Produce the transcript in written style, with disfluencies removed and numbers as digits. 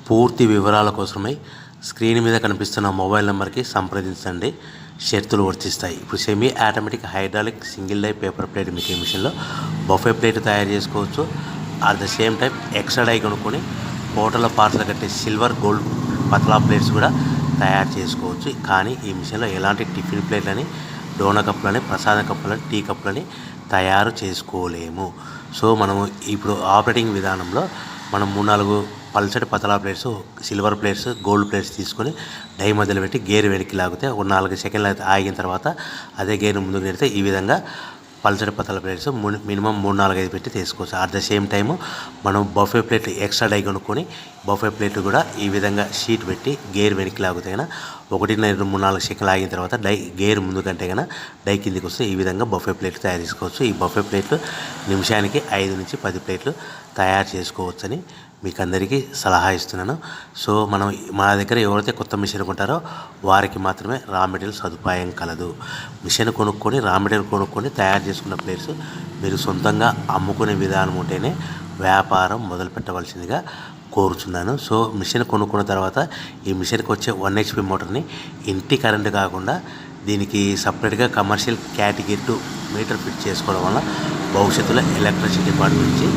పూర్తి వివరాల కోసమై స్క్రీన్ మీద కనిపిస్తున్న మొబైల్ నెంబర్కి సంప్రదించండి. షరతులు వర్తిస్తాయి. ఇప్పుడు semi automatic hydraulic single die paper plate making మిషన్లో బఫే ప్లేట్ తయారు చేసుకోవచ్చు. At the same time extra die కొనుక్కొని హోటల్లో పార్సల్ కట్టే సిల్వర్ గోల్డ్ పతలా ప్లేట్స్ కూడా తయారు చేసుకోవచ్చు. కానీ ఈ మిషన్లో ఎలాంటి టిఫిన్ ప్లేట్లని, డోనా కప్పులని, ప్రసాద కప్పులని, టీ కప్పులని తయారు చేసుకోలేము. సో మనము ఇప్పుడు ఆపరేటింగ్ విధానంలో మనం 3-4 పల్చటి పతలా plates, silver plates, gold plates తీసుకొని డై మధ్యలో పెట్టి గేర్ వెనక్కి లాగితే ఒక 4 సెకండ్లు ఆగిన తర్వాత అదే గేర్ ముందుకు నెడితే ఈ విధంగా పల్చటి పతలా ప్లేట్స్ మినిమం 3-4-5 పెట్టి తీసుకోవచ్చు. అట్ ద సేమ్ టైము మనం బఫే ప్లేట్ ఎక్స్ట్రా డై కొనుక్కొని బఫే ప్లేట్ కూడా ఈ విధంగా షీట్ పెట్టి గేర్ వెనక్కి లాగితే కన్నా 1-2-3-4 సెకండ్లు ఆగిన తర్వాత గేర్ ముందు కంటే కన్నా డై కిందికి వస్తే ఈ విధంగా బఫే ప్లేట్లు తయారు చేసుకోవచ్చు. ఈ బఫే ప్లేట్లు నిమిషానికి 5-10 ప్లేట్లు తయారు చేసుకోవచ్చని మీకు అందరికీ సలహా ఇస్తున్నాను. సో మనం మా దగ్గర ఎవరైతే కొత్త మిషన్ కొంటారో వారికి మాత్రమే రా మెటీరియల్ సదుపాయం కలదు. మిషన్ కొనుక్కొని రా మెటీరియల్ కొనుక్కొని తయారు చేసుకున్న ప్లేట్స్ మీరు సొంతంగా అమ్ముకునే విధానం ఉంటేనే వ్యాపారం మొదలు పెట్టవలసిందిగా కోరుచున్నాను. సో మిషన్ కొనుక్కున్న తర్వాత ఈ మిషన్కి వచ్చే 1 HP మోటార్ని ఇంటి కరెంటు కాకుండా దీనికి సపరేట్గా కమర్షియల్ కేటగిరీ 2 మీటర్ ఫిట్ చేసుకోవడం వల్ల భవిష్యత్తులో ఎలక్ట్రిసిటీ డిపార్ట్మెంట్ నుంచి